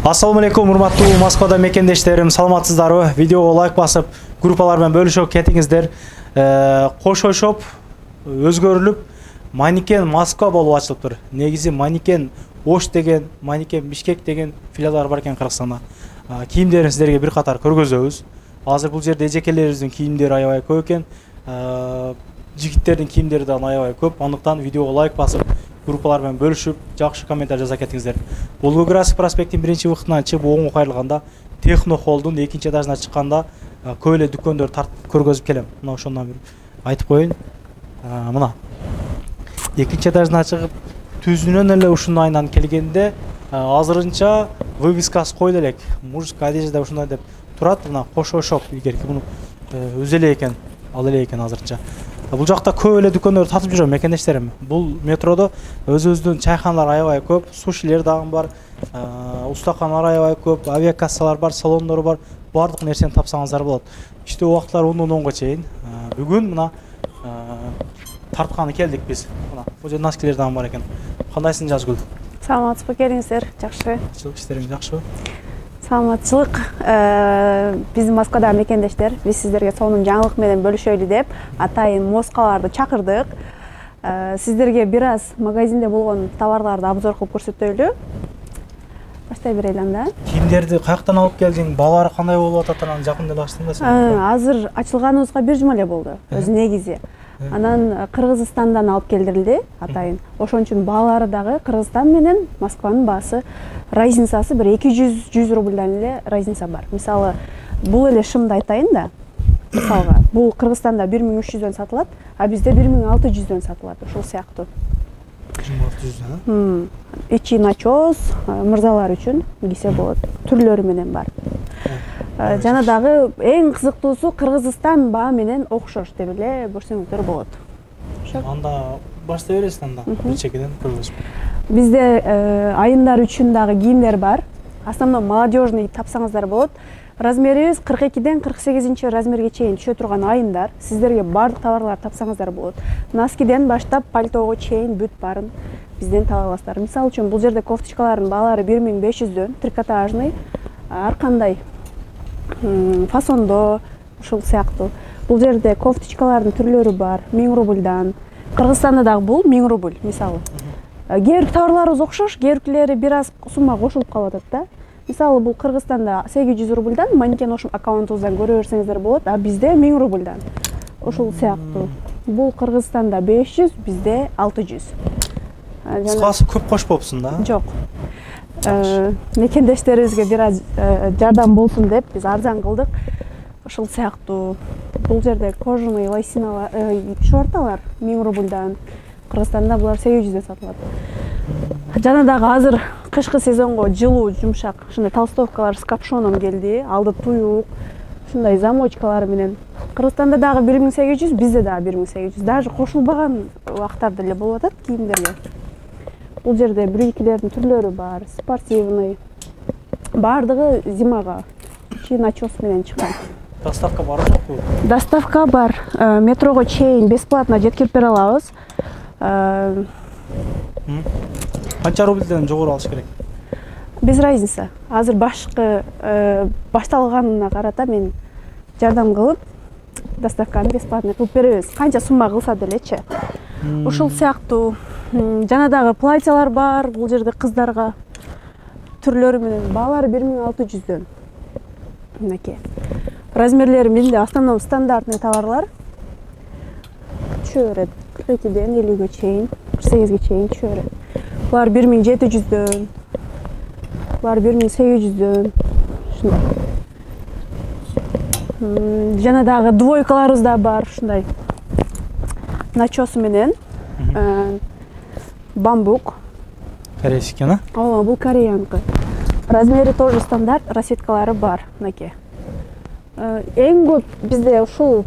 Assalamu алейкум, урматтуу Москвада мекендештерим, саламатсыздарбы? Видеого лайк басып, группалар менен бөлүшүп кетиңиздер. Кошошоп, өзгөрүлүп, Манекен Москва болуп ачылыптыр. Негизи Манекен Ош деген, Манекен Бишкек деген филиалдар бар экен Кыргызстанда. Кийимдерин сиздерге бир катар көргөзөбүз. Азыр бул жерде эжекелерибиздин кийимдери аябай көп экен. Жигиттердин кийимдери да аябай көп. Андыктан видеого лайк басып, группалар менен бөлүшүп, жакшы комментарий жаза кетиңиздер. Волгоградский проспекттин биринчи выходунан чыгып оңго кайрылганда Техно холдун экинчи этажына чыкканда көп эле дүкөндөр тартып көргөзүп келем. Мына ошондон бир айтып коеюн. Мына экинчи этажына чыгып түзүнөн эле ушундай айнан келгенде азырынча вывескасы койду элек. Мужская одежда ушундай деп турат. Мына кошошоп илгерки муну өзү эле экен, ал эле экен азырынча. Бул жакта көп эле дүкөндөр тартып жүрөм мекендештерим. Бул метродо өзүбүздүн чайханалар аябай көп, сушилер дагы бар, устакандар аябай көп, авиакассалар бар, салондор бар. Бардык нерсени тапсаңыздар болот. Иштөө убактылар 10-10 чейин. Бүгүн мына тартканы келдик биз. Мына бул жерде носкилер дагы бар экен. Кандайсың Жазгүл? Саламатсызбы, келиңиздер? Жакшы. Иштериң жакшыбы? Саламатчылык. Биз Москвада мекендештер. Биз сиздерге сонун жаңылык менен бөлүшөлү деп атайын Москваларды чакырдык. Сиздерге бир аз магазинде болгон товарларды обзор кылып көрсөтөлү. Баштай берели анда. Кийимдерди каяктан алып келдиң? Балары кандай болуп атат? Анан жакында эле ачтың да сен? Азыр ачылганыбызга бир жума эле болду. Өзү негизи. Анан Кыргызстандан алып келдирилди атайын. Ошон үчүн баалары дагы Кыргызстан менен Москванын баасы разницасы бир 200 рубльдан эле разница бар. Мисалы, бул эле шымды айтайын да. Мисалга, бул Кыргызстанда 1300дөн сатылат, а бизде 1600дөн сатылат. Ошол сыяктуу. 1600дөн? Ичи начос, мырзалар үчүн кийсе болот. Түрлөрү менен бар. Жана дагы эң кызыктуусу Кыргызстан баа менен окшош деп эле көрсөңүздөр болот. Анда баштай бересиз анда, бир чекеден көргөзүп. Бизде айымдар үчүн дагы кийимдер бар. Основной молодежный тапсаңыздар болот. Размерибиз 42ден 48 размерге чейин түшө турган айымдар. Сиздерге бардык товарлар тапсаңыздар болот. Носкиден баштап пальтого чейин бүт барын бизден таба аласыздар. Мисалы үчүн бул жерде кофточкалардын баалары 1500дөн, трикотажный, ар кандай фасондо, ушул сыяктуу. Бул жерде кофточкалардын түрлөрү бар, 1000 рубльдан. Кыргызстанда дагы бул 1000 рубль, мисалы. Кээ бир товарларыбыз окшош, кээ биркилери бир аз сумма кошулуп калып атат да. Мисалы, бул Кыргызстанда 800 рубльдан Манекен Ош аккаунтубуздан көрө берсеңиздер болот, а бизде 1000 рубльдан. Ошол сыяктуу. Бул Кыргызстанда 500, бизде 600. Кыскасы көп кошпопсуң да? Жок. Мекендештерибизге бир аз жардам болсун деп биз арзан кылдык. Ошол сыяктуу. Бул жерде кожаный лосиналар, шорталар 1000 рубльдан. Кыргызстанда булар 800дөн сатылат. Жана дагы азыр кышкы сезонго жылуу, жумшак, ушундай толстовкалар с капшоном келди. Алды туюк, ушундай замочкалар менен. Кыргызстанда дагы 1800, бизде дагы 1800. Даже кошулбаган убактарда эле болуп атат кийимдерге. Бул жерде брюкилердин түрлөрү бар, спортивный. Бардыгы зимага, ичи начос менен чыккан. Доставка бар жокпу? Доставка бар. Метрого чейин бесплатно жеткирип бере алабыз. Канча рубльден жогору алыш керек? Без разница. Азыр башкы башталганына карата мен жардам кылып, доставканы бесплатно кылып беребиз. Канча сумма кылса делечи. Ушул сыяктуу. Жана дагы платьялар бар, бул жерде кыздарга түрлөрү менен. Баалары 1600дөн. Мынакей. Размерлери менде основном стандартный товарлар. Түшө берет. 42ден 50ге чейин, 48ге чейин түшө берет. Булар 1700дөн. Булар 1800дөн. Ушундай. Жана дагы двойкаларыбыз да бар, ушундай. Начос менен. Бамбук. Корейский экен, а? Ооба, бул кореянка. Размери тоже стандарт, расцветкалары бар, мынакей. Эң көп бизде ушул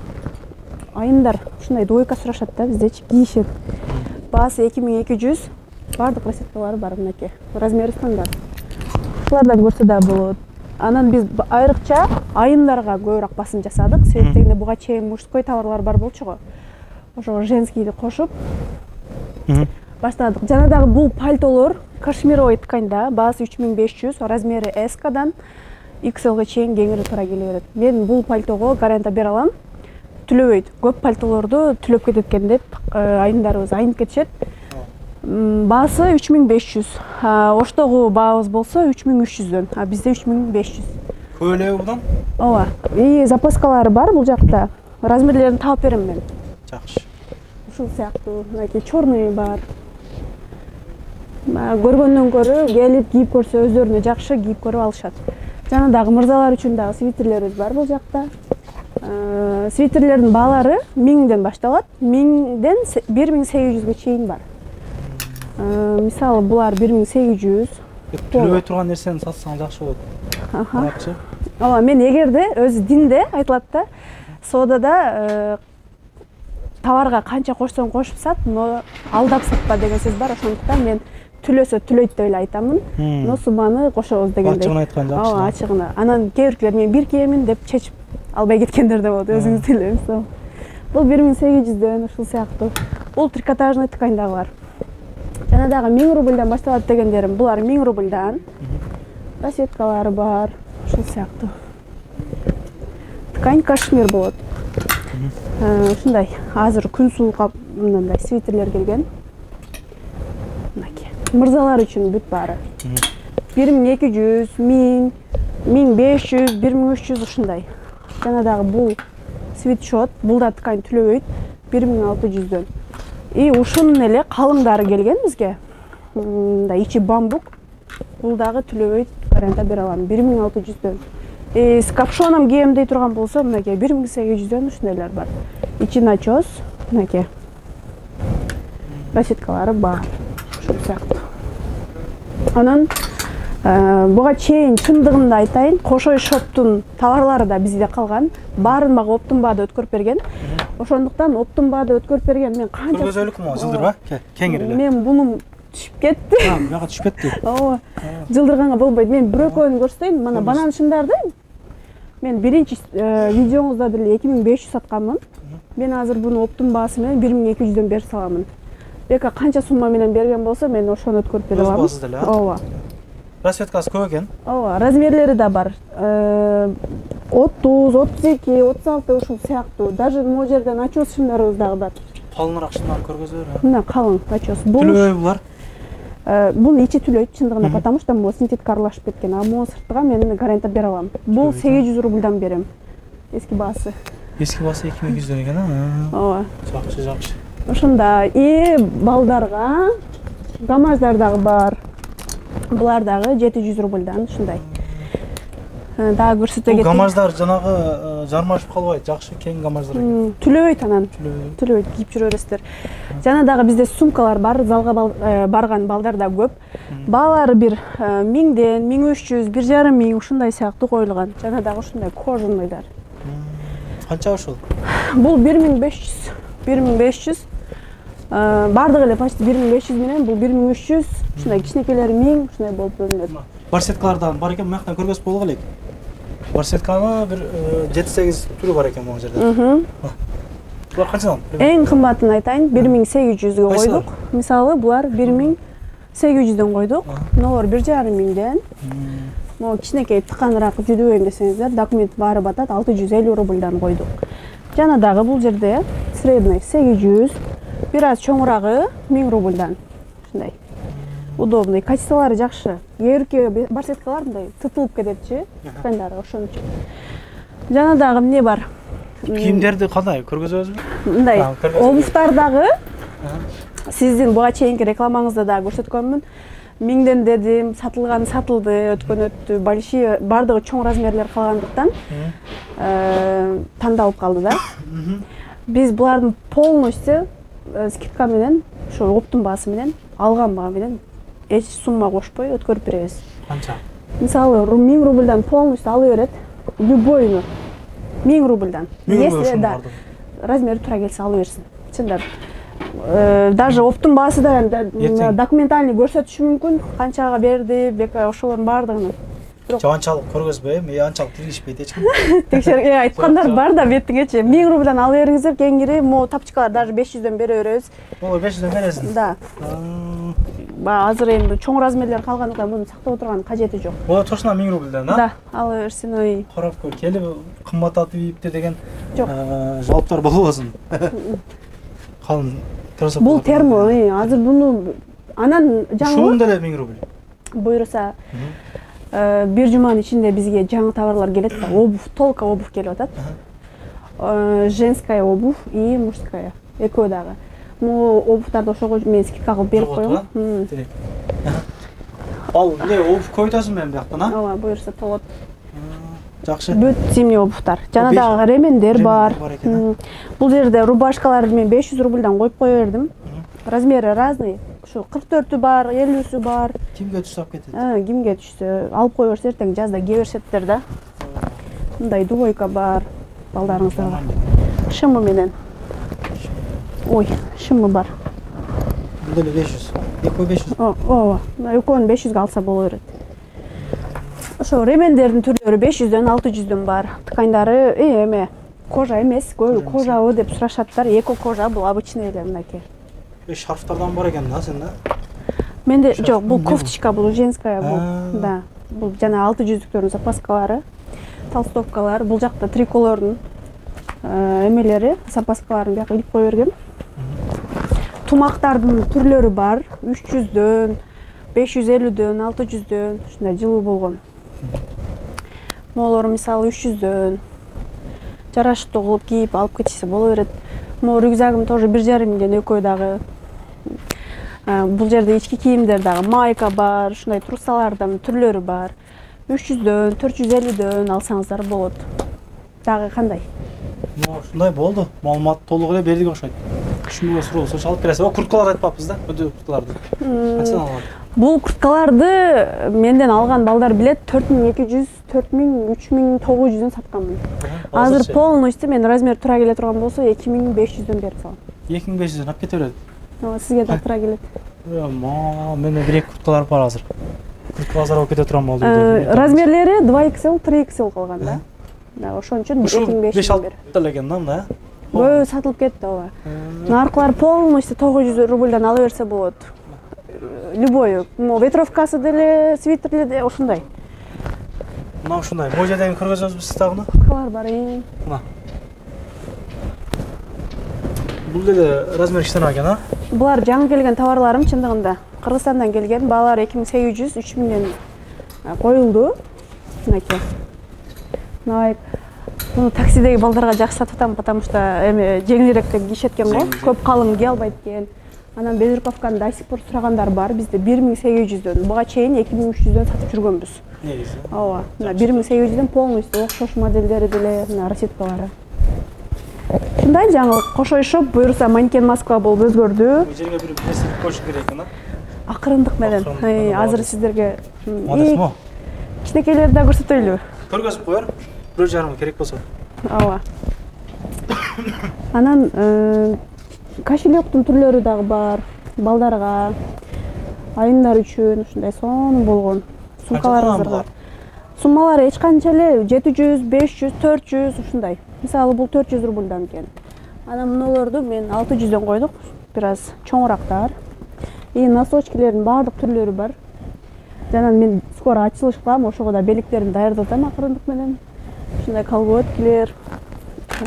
айымдар ушундай двойка сурашат да, биздечи кийишет. Баасы 2200, бардык расцветкалары бар, мынакей. Размери стандарт. Ушулардан көрсө да болот. Анан биз айрыкча айымдарга көбүрөөк басым жасадык. Себеп дегенде буга чейин мужской товарлар бар болчу. Ошо женскийди кошуп баштадык. Жана дагы бул пальтолор Кашмировый ткань да, баасы 3500, размери S-дан XL-га чейин кеңири туура келе берет. Мен бул пальтого гарантия бере алам. Түлөбөйт. Көп пальтолорду түлөп кетет экен деп айымдарыбыз айнып кетишет. Баасы 3500. Оштогу баабыз болсо 3300дөн, а бизде 3500. Көп эле будан? Ооба. И запаскалары бар бул жакта. Размерлерин таап берем мен. Жакшы. Ушул сыяктуу, мынакей черный бар. Көргөндөн көрө келип кийип көрсө өздөрүнө жакшы кийип көрүп алышат. Жана дагы мырзалар үчүн дагы свитерлерибиз бар бул жакта. Свитерлердин баалары 1000ден башталат. 1000ден 1800ге чейин бар. Мисалы булар 1800. Түлөбөй турган нерсени сатсаң жакшы болот. Карапчы. Ооба, мен эгерде өзү динде айтылат да, соодада товарга канча кошсоң кошуп сат, но алдап сатпа деген сөз бар. Ошондуктан мен түлөсө түлөйт деп эле айтамын. Но сумманы кошобуз дегендей. Ачыгын айткан жакшы. Ооба, ачыгына. Анан кээ биркилер мен бир кийемин деп чечип албай кеткендер да болот, өзүңүз билесиз. Бул 1800дөн ушул сыяктуу. Бул трикотажный ткань дагы бар. Жана дагы 1000 рубльдан башталат дегендерим, булар 1000 рубльдан. Расеткалары бар, ушул сыяктуу. Ткань кашмир болот. Ушундай азыр күн суук мындай свитерлер келген. Мынакей. Мырзалар үчүн бүт баары. 1200, 1000, 1500, 1300 ушундай. Жана дагы бул свитшот, бул да ткань түлөбөйт 1600дөн. И ушунун эле калыңдары келген бизге. Мындай ичи бамбук. Бул дагы түлөбөйт, гарантия бере алам 1600дөн. С капшоном кийем дей турган болсо, мынакей 1800дөн ушундайлар бар. Ичи начос, мынакей. Расеткалары бар. Ушул сыяктуу. Анан буга чейин чындыгында айтайын, Кошой шоптун товарлары да бизде калган. Баарын мага оптун баада өткөрүп берген. Ошондуктан оптун баада өткөрүп берген мен канча Көргөзөлүкмү, жылдырба? Кеңири эле. Мен буну түшүп кетти. Буга түшүп кетти. Ооба. Жылдырганга болбойт. Мен бир экөөнү көрсөтөйүн. Мана банан шымдарды мен биринчи видеоңузда деле 2500 сатканмын. Мен азыр буну оптун баасы менен 1200дөн берип саламын. Бека канча сумма менен берген болсо, мен ошону өткөрүп бере алам. Өз деле, Ооба. Расветкасы көп экен. Ооба, размерлери да бар. 30, 32, 36 ушул сыяктуу. Даже могу жерде начос шымдарыбыз дагы бар. Калыныраак шымдар көргөзөлөр. Мына калың начос. Түлөбөй булар. Бул ичи түлөйт чындыгында, потому что могу синтетика аралашып кеткен. А могу сыртыга мен гарантия бере алам. Бул 800 рубльдан берем. Эски баасы. Эски баасы 2200дөн экен, Ооба. Жакшы, жакшы. Ошондо и балдарга гамаждар дагы бар. Булар дагы 700 рубльдан ушундай. Дагы көрсөтө кетейин. Бул гамаждар жанагы жармашып калбайт, жакшы кең гамаждар экен. Түлөбөйт анан. Түлөбөйт, кийип жүрө бересиздер. Жана дагы бизде сумкалар бар, залга барган балдар да көп. Баалары бир 1000ден 1300, 1500 ушундай сыяктуу коюлган. Жана дагы ушундай кожаныйлар. Канча ошол? Бул 1500. 1500. Бардыгы эле почти 1500 менен, бул 1300, ушундай кичинекелери 1000, ушундай болуп бөлүнөт. Барсеткалардан бар экен, мынактан көргөзүп болгу элек. Барсетканын бир 7-8 түрү бар экен могу жерде. Булар канчадан? Эң кымбатын айтайын, 1800ге койдук. Мисалы, булар 1800дөн койдук. Мыналар 1500ден. Могу кичинекей тыканыраак жүдүбөйм десеңиздер, документ баары батат 650 рубльдан койдук. Жана дагы бул жерде средний 800, бир аз чоңурагы 1000 рубльдан. Ушундай. Удобный, качестволору жакшы. Кээ барсеткалар мындай тытылып кететчи, тканьдары ошон үчүн. Жана дагы эмне бар? Кийимдерди кандай көргөзөбүзбү? Мындай обуфтар дагы сиздин буга чейинки рекламаңызда дагы көрсөткөнмүн. 1000ден дедим, сатылган сатылды, өткөн өттү. Большие бардыгы чоң размерлер калгандыктан тандалып калды да. Биз булардын полностью скидка менен, ошо оптун баасы менен, алган баа менен эч сумма кошпой өткөрүп беребиз. Канча? Мисалы, 1000 рубльдан полностью алы берет. Любойну 1000 рубльдан. Если да, размери туура келсе алы берсин. Чындап. Даже оптун баасы да документальный көрсөтүшү мүмкүн. Канчага берди, бека ошолордун бардыгын. Анчалык көргөзбөйм, анчалык тиришпейт эч ким. Текшерге айткандар бар да бетиңечи. 1000 рубльдан алы бериңиздер, кеңири мо тапчыкалар даже 500дөн бере беребиз. Ооба, 500дөн бересиң. Да. азыр эми чоң размерлер калгандыктан муну сактап отурганын кажети жок. О, точно 1000 рубльден, а? Да, ала берсин, ой. Карап көр, келип кымбаттатып ийипти деген Жок. жалптар болбосун. Калын кроссовка. Бул термо, азыр буну анан жаңы. Ушунун деле 1000 рубль. Буйруса бир жуманын ичинде бизге жаңы товарлар келет да, обувь, толка обувь келип атат. Женская обувь и мужская. Экөө дагы. Могу обувьтарды ошого мен скидка кылып берип коём. Ал эмне обувь койтасың мен бияктан, а? Ооба, буйруса толот. Жакшы. Бүт зимний обувьтар. Жана дагы ремендер бар. Бул жерде рубашкаларды мен 500 рубльдан коюп кое бердим. Размери разный. Ушу 44-ü бар, 50-сü бар. Кимге түшүп кетет? Кимге түшсө, алып кое берсе эртең жазда кие беришеттер да. Мындай двойка бар балдарыңыздарга. Шымы менен. Ой, шымы бар. Бул деле 500. Экөө 500. Ооба. Экөөнү 500га алса боло берет. Ошо ремендердин түрлөрү 500дөн 600дөн бар. Тканьдары эме кожа эмес, көбү кожабы деп сурашаттар. Эко кожа, бул обычный эле мынакей. Шарфтардан бар экен да, сен да? Менде жок, бул кофточка, бул женская бул. Да. Бул жана 600дүктөрдүн запаскалары, толстовкалар, бул жакта триколордун эмелери, запаскаларын бияка илип кое бергем. Тумактардын түрлөрү бар. 300дөн, 550дөн, 600дөн, ушундай жылуу болгон. Могулор мисалы 300дөн жараштуу кылып кийип алып кетсе боло берет. Могу рюкзагым тоже 1,5 миңден экөө дагы. Бул жерде ички кийимдер дагы, майка бар, ушундай трусалардын түрлөрү бар. 300дөн, 450дөн алсаңыздар болот. Дагы кандай? Ушундай болду. Маалымат толук эле бердик окшойт. Ушундай суроо болсо алып бересиз. Курткаларды айтпаппыз да, өдө курткаларды. Качан алган? Бул курткаларды менден алган балдар билет 4200, 4000, 3900дөн сатканмын. Азыр полностью мен размер тура келе турган болсо 2500дөн берип салам. 2500дөн алып кете берет. Ооба, сизге да тура келет. Менде 1-2 курткалар бар азыр. Куртка азыр алып кете турган болду. Размерлери 2XL, 3XL калган да. Да, ошон үчүн 2500 бер. Деле экен да, да? Бөө сатылып кетти, ооба. Наркылар полностью 900 рубльдан ала берсе болот. Любой, ветровкасы деле, свитерлери деле ошондой. Мына ушундай. Бул жерден көргөзөбүз дагы. Курткалар бар. Мына. Бул деле размер кичинераак экен, а? Булар жаңы келген товарларым чындыгында. Кыргызстандан келген, баалар 2800, 3000ден коюлду. Мынакей. Nike. Bunu taksidagi baldarga жақсы сатып атам, потому что эми жеңилирээк деп кийишет экен го. Көп калың кие албайт экен. Анан безруковканы до сих пор сурагандар бар. Бизде 1800дөн, буга чейин 2300дөн сатып жүргөнбүз. Негизи. Ооба. Мына 1800дөн полностью окшош модельдери деле, мына расеткалары. Ушундай жаңылык кошойшоп, буйруса манекен Москва болуп өзгөрдү. Бул жерге бир нерсе коюш керек экен, а? Акырындык менен. Азыр сиздерге Модесмо. кичинекейлерди да көрсөтөйлүбү? Көргөзүп коер. 1,5 керек болсо. Ооба. Анан кошелектин түрлөрү дагы бар. Балдарга, айымдар үчүн ушундай сонун болгон сумкаларыбыз бар. Суммалары эч канча эле 700, 500, 400 ушундай. Мисалы бул 400 рубльдан экен. Анан мыналарды мен 600дөн койдук. Бир аз чоңурактар. И носочкилердин баардык түрлөрү бар. Жана мен скоро ачылыш кылам, ошого да белектерин даярдап атам акырындык менен. Ушундай колготкилер,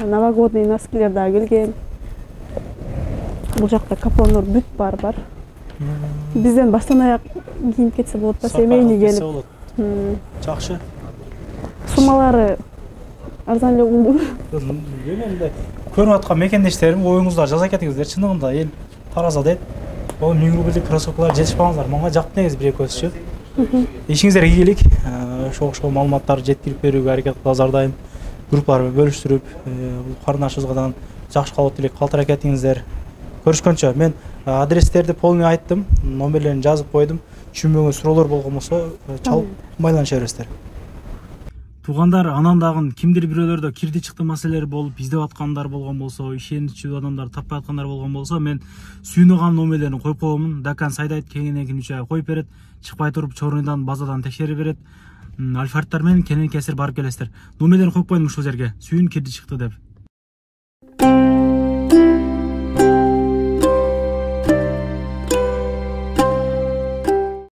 новогодний носкилер дагы келген. Бул жакта капонор бүт бар. Бизден баштан аяк кийинип кетсе болот да, семейный келип. Жакшы. Суммалары арзан эле угумду. Менде көрүп аткан мекендештерим, оюңуздар жаза кетиңиздер. Чындыгында эл тараза дейт. Бул 1000 рубльдик кроссовкалар жетишпаңыздар. Мага жакты негизи бир экөөсү. Ишиңиздерге ийгилик. Ошо маалыматтарды жеткирип берүүгө аракет кылабыз ар дайым. Группалар менен бөлүштүрүп, бул карындашыбызга жакшы кабыл элек калтыра кетиңиздер. Көрүшкөнчө мен адрестерди полный айттым, номерлерин жазып койдум. Түшүнбөгөн суроолор болгон болсо чалып байланыша бересиздер. Туугандар, анан дагы кимдир бирөөлөрдө кирди чыкты маселелер болуп, издеп аткандар болгон болсо, ишеничүү адамдар таппай аткандар болгон болсо, мен сүйүнөган номерлерин коюп коемун. Дакан сайдайт кеңинен үчөй коюп берет. Чыкпай туруп чорундан базадан текшерип берет. Альфарттар менен кенен кесир барып келесиздер. Номерлерин коюп коюм ушул жерге. Сүйүн кирди чыкты деп.